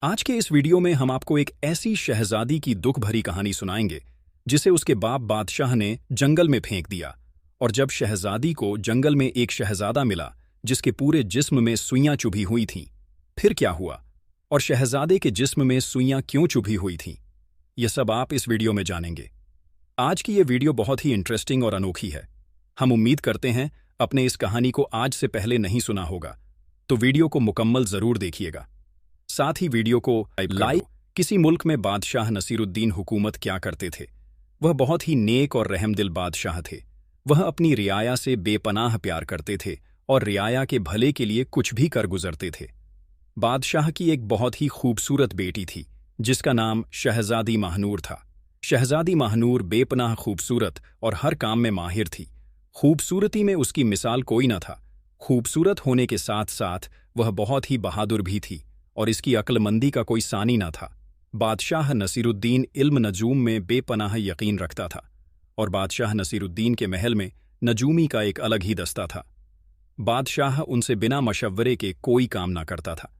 आज के इस वीडियो में हम आपको एक ऐसी शहजादी की दुख भरी कहानी सुनाएंगे जिसे उसके बाप बादशाह ने जंगल में फेंक दिया। और जब शहजादी को जंगल में एक शहजादा मिला जिसके पूरे जिस्म में सुइयां चुभी हुई थीं, फिर क्या हुआ और शहजादे के जिस्म में सुइयां क्यों चुभी हुई थीं, यह सब आप इस वीडियो में जानेंगे। आज की ये वीडियो बहुत ही इंटरेस्टिंग और अनोखी है। हम उम्मीद करते हैं अपने इस कहानी को आज से पहले नहीं सुना होगा, तो वीडियो को मुकम्मल जरूर देखिएगा। साथ ही वीडियो को लाइक। किसी मुल्क में बादशाह नसीरुद्दीन हुकूमत क्या करते थे। वह बहुत ही नेक और रहमदिल बादशाह थे। वह अपनी रियाया से बेपनाह प्यार करते थे और रियाया के भले के लिए कुछ भी कर गुजरते थे। बादशाह की एक बहुत ही खूबसूरत बेटी थी जिसका नाम शहजादी महानूर था। शहजादी महानूर बेपनाह खूबसूरत और हर काम में माहिर थी। खूबसूरती में उसकी मिसाल कोई न था। खूबसूरत होने के साथ साथ वह बहुत ही बहादुर भी थी और इसकी अक्लमंदी का कोई सानी न था। बादशाह नसीरुद्दीन इल्म नजूम में बेपनाह यकीन रखता था और बादशाह नसीरुद्दीन के महल में नजूमी का एक अलग ही दस्ता था। बादशाह उनसे बिना मशवरे के कोई काम न करता था।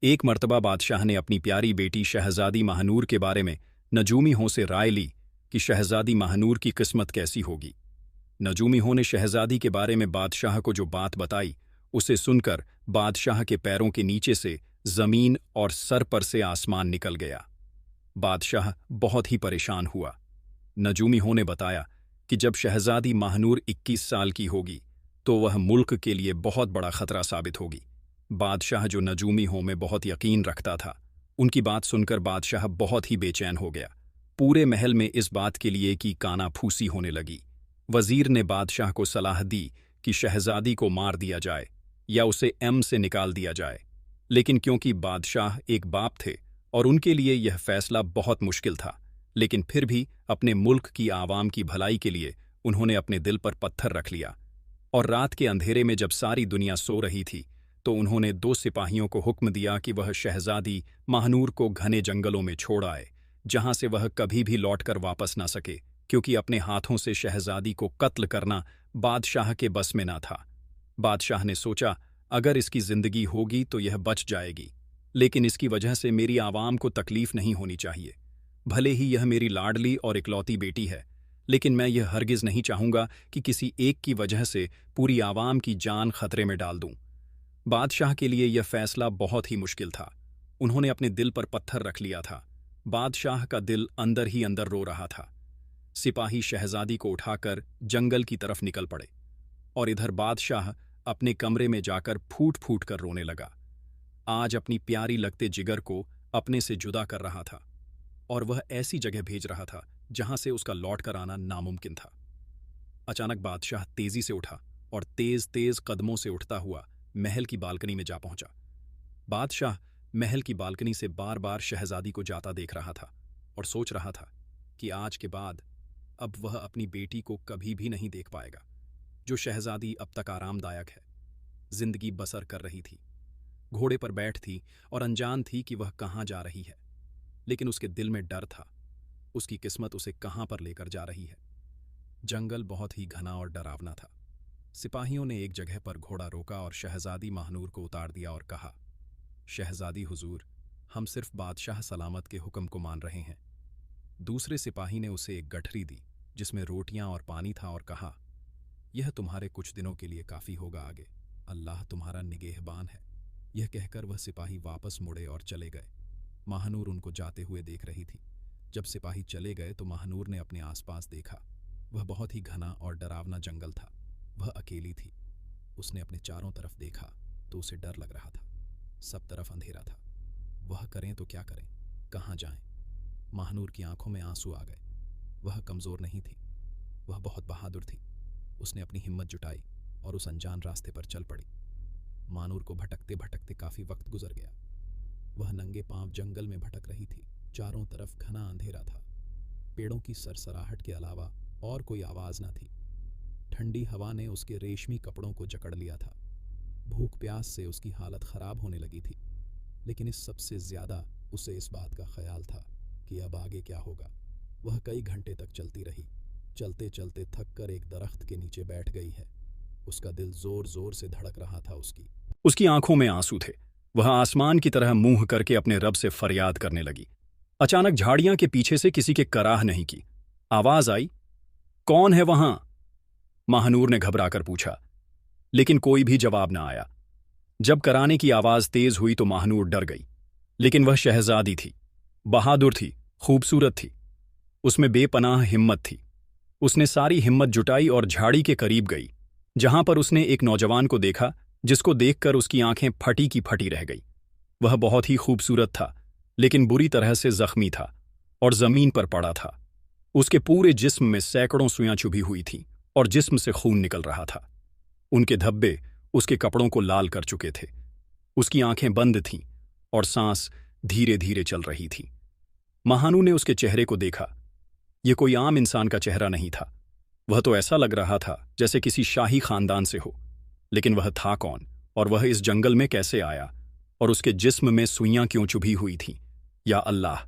एक मर्तबा बादशाह ने अपनी प्यारी बेटी शहजादी महानूर के बारे में नजूमी से राय ली कि शहजादी महानूर की किस्मत कैसी होगी। नजूमी ने शहजादी के बारे में बादशाह को जो बात बताई, उसे सुनकर बादशाह के पैरों के नीचे से जमीन और सर पर से आसमान निकल गया। बादशाह बहुत ही परेशान हुआ। नजूमी ने बताया कि जब शहजादी महानूर 21 साल की होगी तो वह मुल्क के लिए बहुत बड़ा खतरा साबित होगी। बादशाह जो नजूमी में बहुत यकीन रखता था, उनकी बात सुनकर बादशाह बहुत ही बेचैन हो गया। पूरे महल में इस बात के लिए कि कानाफूसी होने लगी। वजीर ने बादशाह को सलाह दी कि शहजादी को मार दिया जाए या उसे से निकाल दिया जाए, लेकिन क्योंकि बादशाह एक बाप थे और उनके लिए यह फैसला बहुत मुश्किल था, लेकिन फिर भी अपने मुल्क की आवाम की भलाई के लिए उन्होंने अपने दिल पर पत्थर रख लिया। और रात के अंधेरे में जब सारी दुनिया सो रही थी तो उन्होंने 2 सिपाहियों को हुक्म दिया कि वह शहजादी महानूर को घने जंगलों में छोड़ आए, जहां से वह कभी भी लौटकर वापस न सके, क्योंकि अपने हाथों से शहजादी को कत्ल करना बादशाह के बस में न था। बादशाह ने सोचा, अगर इसकी जिंदगी होगी तो यह बच जाएगी, लेकिन इसकी वजह से मेरी आवाम को तकलीफ नहीं होनी चाहिए। भले ही यह मेरी लाडली और इकलौती बेटी है, लेकिन मैं यह हरगिज नहीं चाहूंगा कि किसी एक की वजह से पूरी आवाम की जान खतरे में डाल दूं। बादशाह के लिए यह फैसला बहुत ही मुश्किल था। उन्होंने अपने दिल पर पत्थर रख लिया था। बादशाह का दिल अंदर ही अंदर रो रहा था। सिपाही शहजादी को उठाकर जंगल की तरफ निकल पड़े और इधर बादशाह अपने कमरे में जाकर फूट फूट कर रोने लगा। आज अपनी प्यारी लगते जिगर को अपने से जुदा कर रहा था और वह ऐसी जगह भेज रहा था जहां से उसका लौट कर आना नामुमकिन था। अचानक बादशाह तेजी से उठा और तेज तेज कदमों से उठता हुआ महल की बालकनी में जा पहुंचा। बादशाह महल की बालकनी से बार बार शहजादी को जाता देख रहा था और सोच रहा था कि आज के बाद अब वह अपनी बेटी को कभी भी नहीं देख पाएगा, जो शहजादी अब तक आरामदायक है, जिंदगी बसर कर रही थी, घोड़े पर बैठ थी और अनजान थी कि वह कहाँ जा रही है। लेकिन उसके दिल में डर था, उसकी किस्मत उसे कहाँ पर लेकर जा रही है। जंगल बहुत ही घना और डरावना था। सिपाहियों ने एक जगह पर घोड़ा रोका और शहजादी महानूर को उतार दिया और कहा, शहजादी हुजूर, हम सिर्फ बादशाह सलामत के हुक्म को मान रहे हैं। दूसरे सिपाही ने उसे एक गठरी दी जिसमें रोटियां और पानी था और कहा, यह तुम्हारे कुछ दिनों के लिए काफी होगा, आगे अल्लाह तुम्हारा निगहबान है। यह कहकर वह सिपाही वापस मुड़े और चले गए। महानूर उनको जाते हुए देख रही थी। जब सिपाही चले गए तो महानूर ने अपने आसपास देखा। वह बहुत ही घना और डरावना जंगल था। वह अकेली थी। उसने अपने चारों तरफ देखा तो उसे डर लग रहा था। सब तरफ अंधेरा था। वह करें तो क्या करें, कहाँ जाएं? महानूर की आंखों में आंसू आ गए। वह कमजोर नहीं थी, वह बहुत बहादुर थी। उसने अपनी हिम्मत जुटाई और उस अनजान रास्ते पर चल पड़ी। महानूर को भटकते भटकते काफी वक्त गुजर गया। वह नंगे पांव जंगल में भटक रही थी। चारों तरफ घना अंधेरा था। पेड़ों की सरसराहट के अलावा और कोई आवाज न थी। ठंडी हवा ने उसके रेशमी कपड़ों को जकड़ लिया था। भूख प्यास से उसकी हालत खराब होने लगी थी। लेकिन इस सबसे ज्यादा उसे इस बात का ख्याल था कि अब आगे क्या होगा। वह कई घंटे तक चलती रही। चलते चलते थक कर एक दरख्त के नीचे बैठ गई है। उसका दिल जोर जोर से धड़क रहा था। उसकी आंखों में आंसू थे। वह आसमान की तरह मुंह करके अपने रब से फरियाद करने लगी। अचानक झाड़ियां के पीछे से किसी के कराह नहीं की आवाज आई, कौन है वहां? महानूर ने घबराकर पूछा, लेकिन कोई भी जवाब न आया। जब कराने की आवाज तेज हुई तो महानूर डर गई। लेकिन वह शहजादी थी, बहादुर थी, खूबसूरत थी। उसमें बेपनाह हिम्मत थी। उसने सारी हिम्मत जुटाई और झाड़ी के करीब गई, जहां पर उसने एक नौजवान को देखा जिसको देखकर उसकी आंखें फटी की फटी रह गई। वह बहुत ही खूबसूरत था, लेकिन बुरी तरह से जख्मी था और जमीन पर पड़ा था। उसके पूरे जिस्म में सैकड़ों सुइयां चुभी हुई थीं और जिस्म से खून निकल रहा था। उनके धब्बे उसके कपड़ों को लाल कर चुके थे। उसकी आंखें बंद थीं और सांस धीरे धीरे चल रही थी। महानू ने उसके चेहरे को देखा। यह कोई आम इंसान का चेहरा नहीं था। वह तो ऐसा लग रहा था जैसे किसी शाही खानदान से हो। लेकिन वह था कौन, और वह इस जंगल में कैसे आया, और उसके जिस्म में सुइयां क्यों चुभी हुई थीं? या अल्लाह,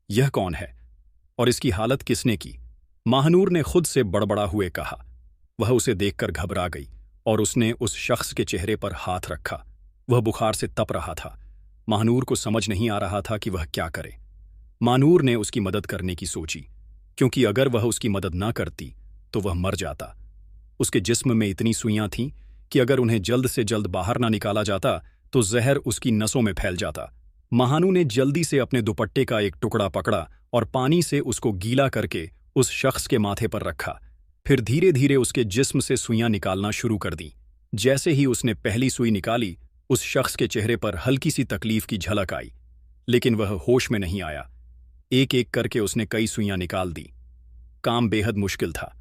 यह कौन है और इसकी हालत किसने की? महानूर ने खुद से बड़बड़ा हुए कहा। वह उसे देखकर घबरा गई और उसने उस शख्स के चेहरे पर हाथ रखा। वह बुखार से तप रहा था। महानूर को समझ नहीं आ रहा था कि वह क्या करे। महानूर ने उसकी मदद करने की सोची, क्योंकि अगर वह उसकी मदद न करती तो वह मर जाता। उसके जिस्म में इतनी सुइयां थीं कि अगर उन्हें जल्द से जल्द बाहर ना निकाला जाता तो जहर उसकी नसों में फैल जाता। महानू ने जल्दी से अपने दुपट्टे का एक टुकड़ा पकड़ा और पानी से उसको गीला करके उस शख्स के माथे पर रखा। फिर धीरे धीरे उसके जिस्म से सुइयां निकालना शुरू कर दी। जैसे ही उसने पहली सुई निकाली, उस शख्स के चेहरे पर हल्की सी तकलीफ की झलक आई, लेकिन वह होश में नहीं आया। एक एक करके उसने कई सुइयां निकाल दी। काम बेहद मुश्किल था।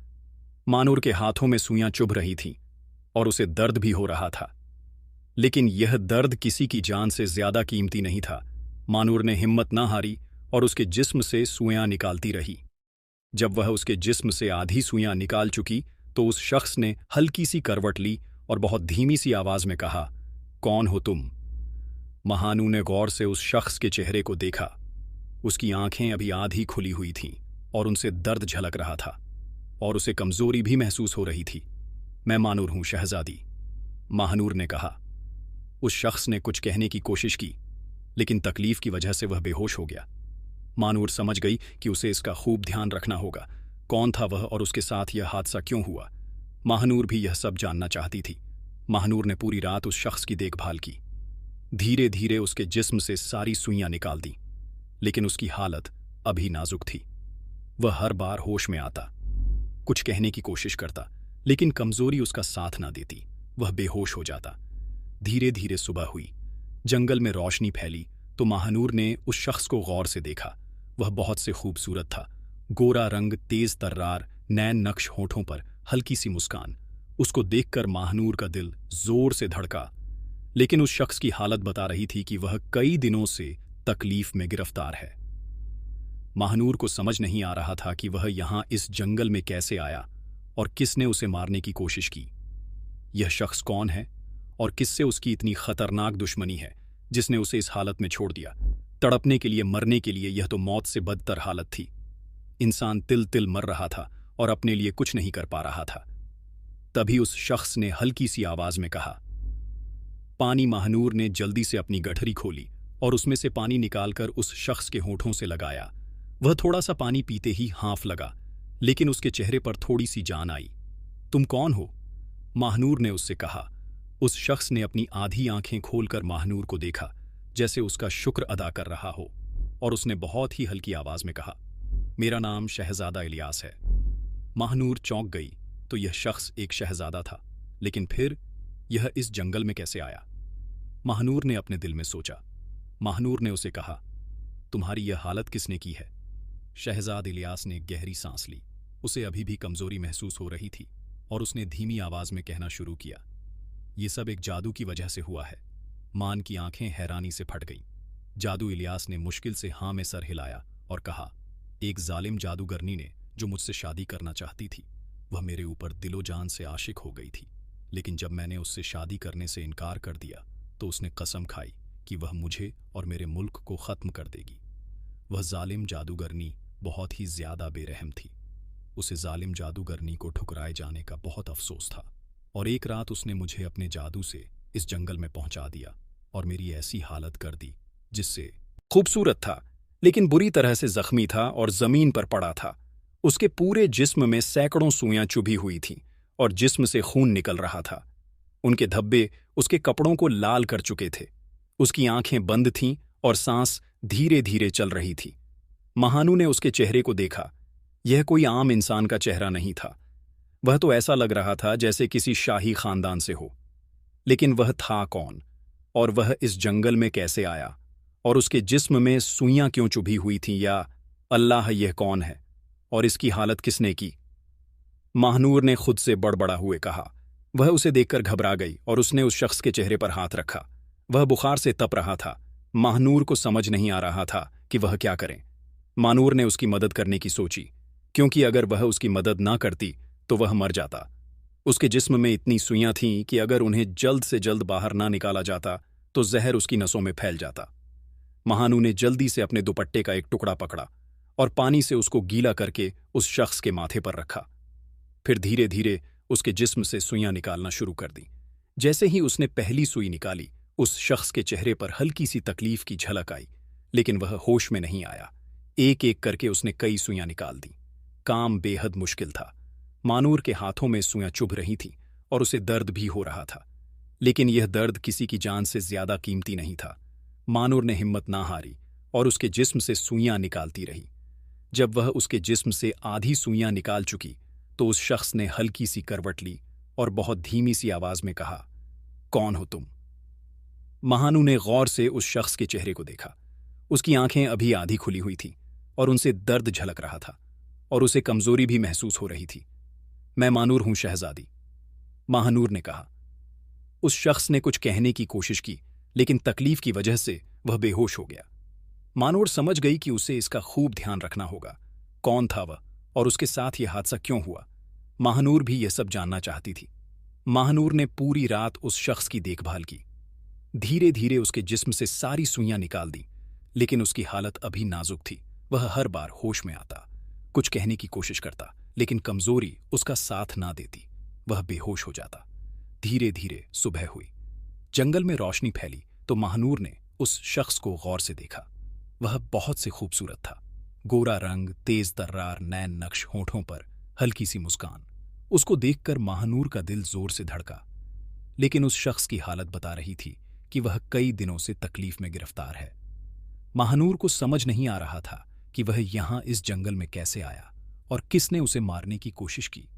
मानूर के हाथों में सुइयां चुभ रही थीं और उसे दर्द भी हो रहा था, लेकिन यह दर्द किसी की जान से ज्यादा कीमती नहीं था। मानूर ने हिम्मत ना हारी और उसके जिस्म से सुइयां निकालती रही। जब वह उसके जिस्म से आधी सुइयां निकाल चुकी तो उस शख्स ने हल्की सी करवट ली और बहुत धीमी सी आवाज में कहा, कौन हो तुम? महानू ने गौर से उस शख्स के चेहरे को देखा। उसकी आंखें अभी आधी खुली हुई थीं और उनसे दर्द झलक रहा था और उसे कमजोरी भी महसूस हो रही थी। मैं मानूर हूं शहजादी, महानूर ने कहा। उस शख्स ने कुछ कहने की कोशिश की, लेकिन तकलीफ की वजह से वह बेहोश हो गया। मानूर समझ गई कि उसे इसका खूब ध्यान रखना होगा। कौन था वह और उसके साथ यह हादसा क्यों हुआ? महानूर भी यह सब जानना चाहती थी। महानूर ने पूरी रात उस शख्स की देखभाल की। धीरे धीरे उसके जिस्म से सारी सुइयां निकाल दी, लेकिन उसकी हालत अभी नाजुक थी। वह हर बार होश में आता, कुछ कहने की कोशिश करता, लेकिन कमजोरी उसका साथ ना देती। वह बेहोश हो जाता। धीरे धीरे सुबह हुई। जंगल में रोशनी फैली तो महानूर ने उस शख्स को गौर से देखा। वह बहुत से खूबसूरत था। गोरा रंग, तेज तर्रार, नैन नक्श होठों पर हल्की सी मुस्कान। उसको देखकर महानूर का दिल जोर से धड़का, लेकिन उस शख्स की हालत बता रही थी कि वह कई दिनों से तकलीफ में गिरफ्तार है। महानूर को समझ नहीं आ रहा था कि वह यहां इस जंगल में कैसे आया और किसने उसे मारने की कोशिश की। यह शख्स कौन है और किससे उसकी इतनी खतरनाक दुश्मनी है जिसने उसे इस हालत में छोड़ दिया? तड़पने के लिए, मरने के लिए यह तो मौत से बदतर हालत थी। इंसान तिल तिल मर रहा था और अपने लिए कुछ नहीं कर पा रहा था। तभी उस शख्स ने हल्की सी आवाज में कहा, पानी। महानूर ने जल्दी से अपनी गठरी खोली और उसमें से पानी निकालकर उस शख्स के होठों से लगाया। वह थोड़ा सा पानी पीते ही हाँफ लगा, लेकिन उसके चेहरे पर थोड़ी सी जान आई। तुम कौन हो? महानूर ने उससे कहा। उस शख्स ने अपनी आधी आंखें खोलकर महानूर को देखा, जैसे उसका शुक्र अदा कर रहा हो, और उसने बहुत ही हल्की आवाज में कहा, मेरा नाम शहजादा इलियास है। महानूर चौंक गई तो यह शख्स एक शहजादा था, लेकिन फिर यह इस जंगल में कैसे आया? महानूर ने अपने दिल में सोचा। महानूर ने उसे कहा, तुम्हारी यह हालत किसने की है? शहजाद इलियास ने गहरी सांस ली। उसे अभी भी कमजोरी महसूस हो रही थी और उसने धीमी आवाज में कहना शुरू किया, ये सब एक जादू की वजह से हुआ है। मान की आंखें हैरानी से फट गईं। जादू? इलियास ने मुश्किल से हाँ में सर हिलाया और कहा, एक जालिम जादूगरनी ने जो मुझसे शादी करना चाहती थी, वह मेरे ऊपर दिलो जान से आशिक हो गई थी। लेकिन जब मैंने उससे शादी करने से इनकार कर दिया तो उसने कसम खाई कि वह मुझे और मेरे मुल्क को ख़त्म कर देगी। वह जालिम जादूगरनी बहुत ही ज्यादा बेरहम थी। उसे जालिम जादूगरनी को ठुकराए जाने का बहुत अफसोस था और एक रात उसने मुझे अपने जादू से इस जंगल में पहुंचा दिया। और मेरी ऐसी हालत कर दी जिससे खूबसूरत था लेकिन बुरी तरह से जख्मी था और जमीन पर पड़ा था। उसके पूरे जिस्म में सैकड़ों सुइयां चुभी हुई थीं और जिस्म से खून निकल रहा था। उनके धब्बे उसके कपड़ों को लाल कर चुके थे। उसकी आंखें बंद थीं और सांस धीरे धीरे चल रही थी। महानू ने उसके चेहरे को देखा। यह कोई आम इंसान का चेहरा नहीं था। वह तो ऐसा लग रहा था जैसे किसी शाही खानदान से हो। लेकिन वह था कौन? और वह इस जंगल में कैसे आया? और उसके जिस्म में सुइयां क्यों चुभी हुई थीं? या अल्लाह, यह कौन है और इसकी हालत किसने की? महानूर ने खुद से बड़बड़ा हुए कहा। वह उसे देखकर घबरा गई और उसने उस शख्स के चेहरे पर हाथ रखा। वह बुखार से तप रहा था। महानूर को समझ नहीं आ रहा था कि वह क्या करे। महानूर ने उसकी मदद करने की सोची, क्योंकि अगर वह उसकी मदद ना करती तो वह मर जाता। उसके जिस्म में इतनी सुइयां थीं कि अगर उन्हें जल्द से जल्द बाहर ना निकाला जाता तो जहर उसकी नसों में फैल जाता। महानू ने जल्दी से अपने दुपट्टे का एक टुकड़ा पकड़ा और पानी से उसको गीला करके उस शख्स के माथे पर रखा। फिर धीरे धीरे उसके जिस्म से सुइयां निकालना शुरू कर दी। जैसे ही उसने पहली सुई निकाली, उस शख्स के चेहरे पर हल्की सी तकलीफ की झलक आई, लेकिन वह होश में नहीं आया। एक एक करके उसने कई सुइयां निकाल दी। काम बेहद मुश्किल था। मानूर के हाथों में सुइयां चुभ रही थीं और उसे दर्द भी हो रहा था, लेकिन यह दर्द किसी की जान से ज्यादा कीमती नहीं था। मानूर ने हिम्मत ना हारी और उसके जिस्म से सुइयां निकालती रही। जब वह उसके जिस्म से आधी सुइयां निकाल चुकी तो उस शख्स ने हल्की सी करवट ली और बहुत धीमी सी आवाज में कहा, कौन हो तुम? महानू ने गौर से उस शख्स के चेहरे को देखा। उसकी आंखें अभी आधी खुली हुई थीं और उनसे दर्द झलक रहा था और उसे कमजोरी भी महसूस हो रही थी। मैं मानूर हूं शहजादी, महानूर ने कहा। उस शख्स ने कुछ कहने की कोशिश की, लेकिन तकलीफ की वजह से वह बेहोश हो गया। मानूर समझ गई कि उसे इसका खूब ध्यान रखना होगा। कौन था वह और उसके साथ यह हादसा क्यों हुआ? महानूर भी यह सब जानना चाहती थी। महानूर ने पूरी रात उस शख्स की देखभाल की। धीरे धीरे उसके जिस्म से सारी सुइयां निकाल दी, लेकिन उसकी हालत अभी नाजुक थी। वह हर बार होश में आता, कुछ कहने की कोशिश करता, लेकिन कमजोरी उसका साथ ना देती। वह बेहोश हो जाता। धीरे धीरे सुबह हुई। जंगल में रोशनी फैली तो महानूर ने उस शख्स को गौर से देखा। वह बहुत से खूबसूरत था। गोरा रंग, तेज तर्रार नैन नक्श, होठों पर हल्की सी मुस्कान। उसको देखकर महानूर का दिल जोर से धड़का। लेकिन उस शख्स की हालत बता रही थी कि वह कई दिनों से तकलीफ में गिरफ्तार है। महानूर को समझ नहीं आ रहा था कि वह यहां इस जंगल में कैसे आया और किसने उसे मारने की कोशिश की।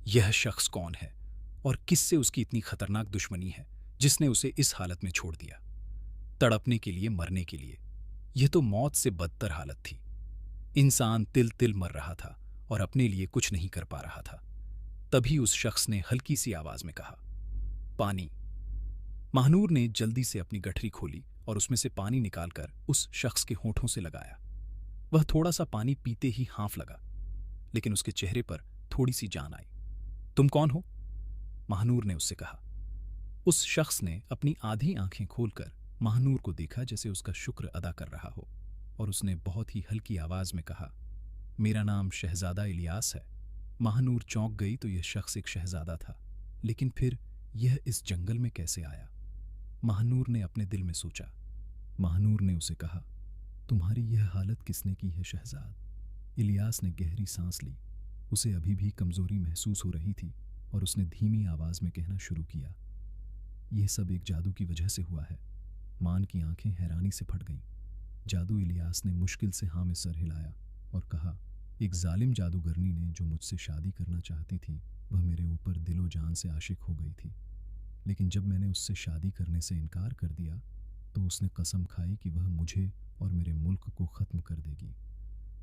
यह शख्स कौन है और किससे उसकी इतनी खतरनाक दुश्मनी है जिसने उसे इस हालत में छोड़ दिया? तड़पने के लिए, मरने के लिए। यह तो मौत से बदतर हालत थी। इंसान तिल तिल मर रहा था और अपने लिए कुछ नहीं कर पा रहा था। तभी उस शख्स ने हल्की सी आवाज में कहा, पानी। महानूर ने जल्दी से अपनी गठरी खोली और उसमें से पानी निकालकर उस शख्स के होठों से लगाया। वह थोड़ा सा पानी पीते ही हाँफ लगा, लेकिन उसके चेहरे पर थोड़ी सी जान आई। तुम कौन हो? महानूर ने उससे कहा। उस शख्स ने अपनी आधी आंखें खोलकर महानूर को देखा, जैसे उसका शुक्र अदा कर रहा हो, और उसने बहुत ही हल्की आवाज में कहा, मेरा नाम शहजादा इलियास है। महानूर चौंक गई तो यह शख्स एक शहजादा था, लेकिन फिर यह इस जंगल में कैसे आया? महानूर ने अपने दिल में सोचा। महानूर ने उसे कहा, तुम्हारी यह हालत किसने की है शहजाद? इलियास ने गहरी सांस ली। उसे अभी भी कमजोरी महसूस हो रही थी और उसने धीमी आवाज में कहना शुरू किया, यह सब एक जादू की वजह से हुआ है। मान की आंखें हैरानी से फट गईं। जादू? इलियास ने मुश्किल से हाँ में सर हिलाया और कहा, एक जालिम जादूगरनी ने जो मुझसे शादी करना चाहती थी, वह मेरे ऊपर दिलो जान से आशिक हो गई थी। लेकिन जब मैंने उससे शादी करने से इनकार कर दिया तो उसने कसम खाई कि वह मुझे और मेरे मुल्क को ख़त्म कर देगी।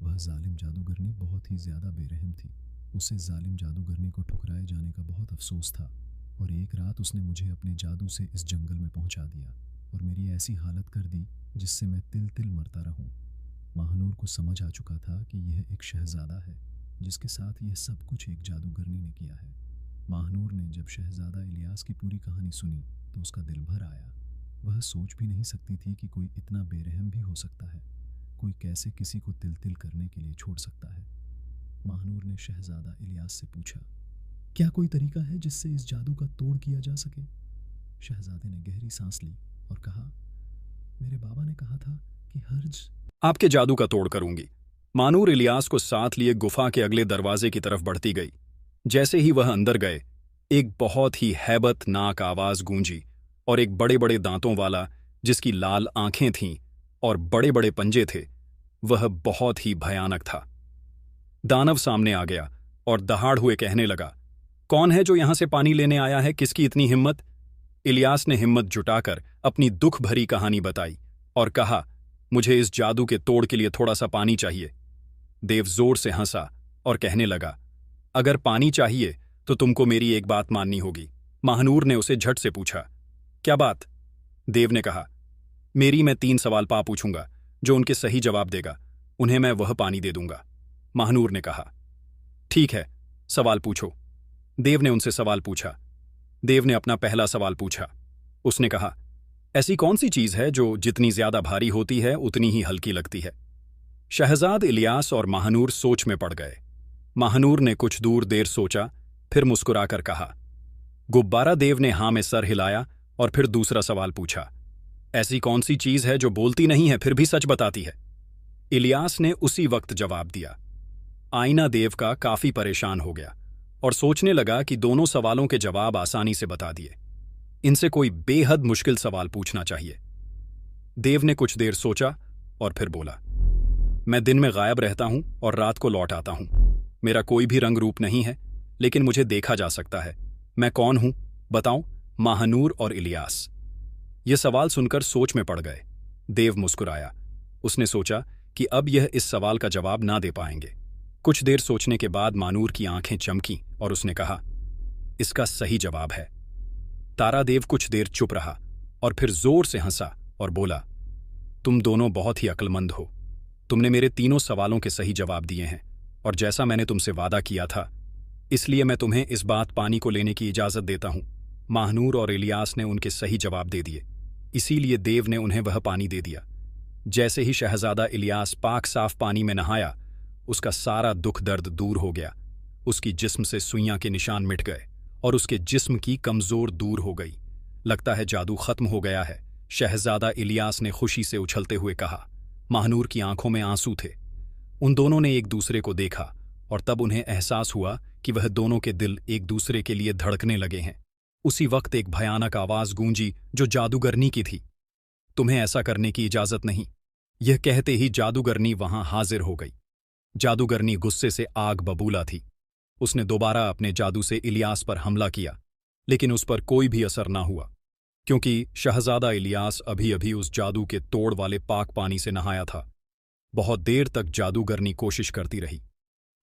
वह जालिम जादूगरनी बहुत ही ज़्यादा बेरहम थी। उसे जालिम जादूगरनी को ठुकराए जाने का बहुत अफसोस था और एक रात उसने मुझे अपने जादू से इस जंगल में पहुंचा दिया और मेरी ऐसी हालत कर दी जिससे मैं तिल तिल मरता रहूं। महानूर को समझ आ चुका था कि यह एक शहजादा है जिसके साथ यह सब कुछ एक जादूगरनी ने किया है। महानूर ने जब शहजादा इलियास की पूरी कहानी सुनी तो उसका दिल भर आया। वह सोच भी नहीं सकती थी कि कोई इतना बेरहम भी हो सकता है। कोई कैसे किसी को तिल तिल करने के लिए छोड़ सकता है। महानूर ने शहजादा इलियास से पूछा, क्या कोई तरीका है जिससे इस जादू का तोड़ किया जा सके? शहजादे ने गहरी सांस ली और कहा, मेरे बाबा ने कहा था कि हर्ज। आपके जादू का तोड़ करूंगी। मानूर इलियास को साथ लिए गुफा के अगले दरवाजे की तरफ बढ़ती गई। जैसे ही वह अंदर गए, एक बहुत ही हैबतनाक आवाज गूंजी और एक बड़े बड़े दांतों वाला, जिसकी लाल आंखें थीं और बड़े बड़े पंजे थे, वह बहुत ही भयानक था। दानव सामने आ गया और दहाड़ हुए कहने लगा, कौन है जो यहां से पानी लेने आया है? किसकी इतनी हिम्मत? इलियास ने हिम्मत जुटाकर अपनी दुख भरी कहानी बताई और कहा, मुझे इस जादू के तोड़ के लिए थोड़ा सा पानी चाहिए। देव जोर से हंसा और कहने लगा, अगर पानी चाहिए तो तुमको मेरी एक बात माननी होगी। महानूर ने उसे झट से पूछा, क्या बात? देव ने कहा, मेरी मैं 3 सवाल पूछूंगा, जो उनके सही जवाब देगा उन्हें मैं वह पानी दे दूंगा। महानूर ने कहा, ठीक है, सवाल पूछो। देव ने उनसे सवाल पूछा। देव ने अपना पहला सवाल पूछा। उसने कहा, ऐसी कौन सी चीज है जो जितनी ज्यादा भारी होती है उतनी ही हल्की लगती है? शहजाद इलियास और महानूर सोच में पड़ गए। महानूर ने कुछ दूर देर सोचा, फिर मुस्कुराकर कहा, गुब्बारा। देव ने हां में सर हिलाया और फिर दूसरा सवाल पूछा, ऐसी कौन सी चीज है जो बोलती नहीं है फिर भी सच बताती है? इलियास ने उसी वक्त जवाब दिया। आईना देव का काफी परेशान हो गया और सोचने लगा कि दोनों सवालों के जवाब आसानी से बता दिए। इनसे कोई बेहद मुश्किल सवाल पूछना चाहिए। देव ने कुछ देर सोचा और फिर बोला, मैं दिन में गायब रहता हूं और रात को लौट आता हूं। मेरा कोई भी रंग रूप नहीं है, लेकिन मुझे देखा जा सकता है। मैं कौन हूं बताऊं? महानूर और इलियास ये सवाल सुनकर सोच में पड़ गए। देव मुस्कुराया। उसने सोचा कि अब यह इस सवाल का जवाब ना दे पाएंगे। कुछ देर सोचने के बाद मानूर की आंखें चमकीं और उसने कहा, इसका सही जवाब है। तारादेव कुछ देर चुप रहा और फिर जोर से हंसा और बोला, तुम दोनों बहुत ही अक्लमंद हो। तुमने मेरे तीनों सवालों के सही जवाब दिए हैं और जैसा मैंने तुमसे वादा किया था, इसलिए मैं तुम्हें इस बात पानी को लेने की इजाजत देता हूं। महानूर और इलियास ने उनके सही जवाब दे दिए, इसीलिए देव ने उन्हें वह पानी दे दिया। जैसे ही शहजादा इलियास पाक साफ पानी में नहाया, उसका सारा दुख दर्द दूर हो गया। उसकी जिस्म से सुइयां के निशान मिट गए और उसके जिस्म की कमजोर दूर हो गई। लगता है जादू खत्म हो गया है, शहजादा इलियास ने खुशी से उछलते हुए कहा। महानूर की आंखों में आंसू थे। उन दोनों ने एक दूसरे को देखा और तब उन्हें एहसास हुआ कि वह दोनों के दिल एक दूसरे के लिए धड़कने लगे हैं। उसी वक्त एक भयानक आवाज गूंजी जो जादूगरनी की थी। तुम्हें ऐसा करने की इजाजत नहीं। यह कहते ही जादूगरनी वहां हाजिर हो गई। जादूगरनी गुस्से से आग बबूला थी। उसने दोबारा अपने जादू से इलियास पर हमला किया, लेकिन उस पर कोई भी असर ना हुआ, क्योंकि शहजादा इलियास अभी अभी उस जादू के तोड़ वाले पाक पानी से नहाया था। बहुत देर तक जादूगरनी कोशिश करती रही।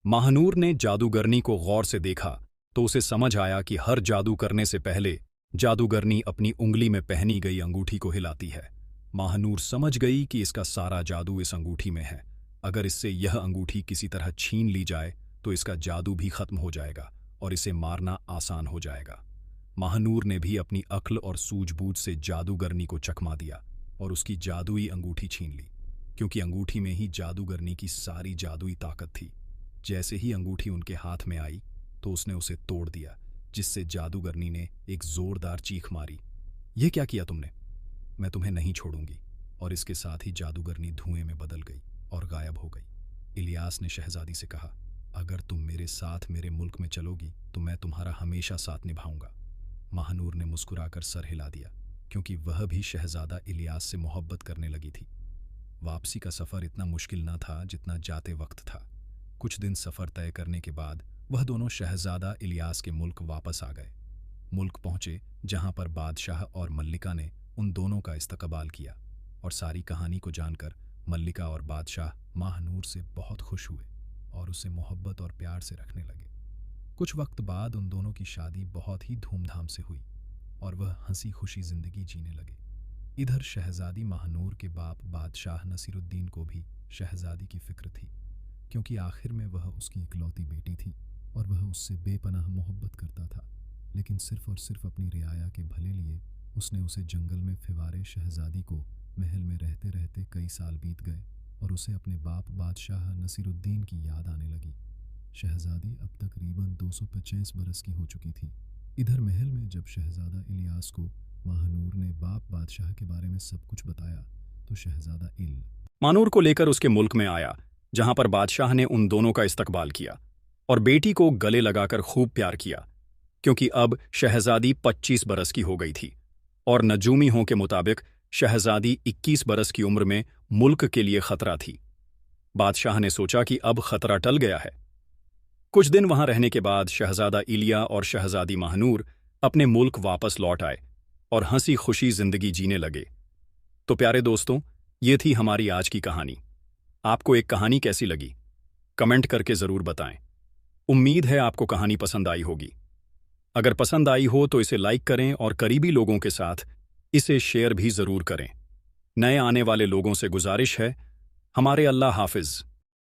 महानूर ने जादूगरनी को गौर से देखा तो उसे समझ आया कि हर जादू करने से पहले जादूगरनी अपनी उंगली में पहनी गई अंगूठी को हिलाती है। महानूर समझ गई कि इसका सारा जादू इस अंगूठी में है। अगर इससे यह अंगूठी किसी तरह छीन ली जाए तो इसका जादू भी खत्म हो जाएगा और इसे मारना आसान हो जाएगा। महानूर ने भी अपनी अक्ल और सूझबूझ से जादूगरनी को चकमा दिया और उसकी जादुई अंगूठी छीन ली, क्योंकि अंगूठी में ही जादूगरनी की सारी जादुई ताकत थी। जैसे ही अंगूठी उनके हाथ में आई तो उसने उसे तोड़ दिया, जिससे जादूगरनी ने एक जोरदार चीख मारी। यह क्या किया तुमने? मैं तुम्हें नहीं छोड़ूंगी। और इसके साथ ही जादूगरनी धुएं में बदल गई और गायब हो गई। इलियास ने शहजादी से कहा, अगर तुम मेरे साथ मेरे मुल्क में चलोगी तो मैं तुम्हारा हमेशा साथ निभाऊंगा। महानूर ने मुस्कुराकर सर हिला दिया, क्योंकि वह भी शहजादा इलियास से मोहब्बत करने लगी थी। वापसी का सफ़र इतना मुश्किल न था जितना जाते वक्त था। कुछ दिन सफ़र तय करने के बाद वह दोनों शहजादा इलियास के मुल्क वापस आ गए। मुल्क पहुंचे जहां पर बादशाह और मल्लिका ने उन दोनों का इस्तकबाल किया, और सारी कहानी को जानकर मल्लिका और बादशाह महानूर से बहुत खुश हुए और उसे मोहब्बत और प्यार से रखने लगे। कुछ वक्त बाद उन दोनों की शादी बहुत ही धूमधाम से हुई और वह हंसी खुशी जिंदगी जीने लगे। इधर शहजादी महानूर के बाप बादशाह नसीरुद्दीन को भी शहजादी की फिक्र थी, क्योंकि आखिर में वह उसकी इकलौती बेटी थी और वह उससे बेपनाह मोहब्बत करता था। लेकिन सिर्फ और सिर्फ अपनी रियाया के भले लिए उसने उसे जंगल में फिवारे शहजादी को महल में रहते रहते कई साल बीत गए और उसे अपने बाप बादशाह नसीरुद्दीन की याद आने लगी। शहजादी अब तकरीबन 250 बरस की हो चुकी थी। इधर महल में जब शहजादा इलियास को महानूर ने बाप बादशाह के बारे में सब कुछ बताया तो शहजादा इल मानूर को लेकर उसके मुल्क में आया, जहां पर बादशाह ने उन दोनों का इस्तकबाल किया और बेटी को गले लगाकर खूब प्यार किया, क्योंकि अब शहजादी 25 बरस की हो गई थी और नजूमियों के मुताबिक शहजादी 21 बरस की उम्र में मुल्क के लिए खतरा थी। बादशाह ने सोचा कि अब खतरा टल गया है। कुछ दिन वहां रहने के बाद शहजादा इलिया और शहजादी महानूर अपने मुल्क वापस लौट आए और हंसी खुशी जिंदगी जीने लगे। तो प्यारे दोस्तों, ये थी हमारी आज की कहानी। आपको एक कहानी कैसी लगी? कमेंट करके जरूर बताएं। उम्मीद है आपको कहानी पसंद आई होगी। अगर पसंद आई हो तो इसे लाइक करें और करीबी लोगों के साथ इसे शेयर भी जरूर करें। नए आने वाले लोगों से गुजारिश है, हमारे अल्लाह हाफिज।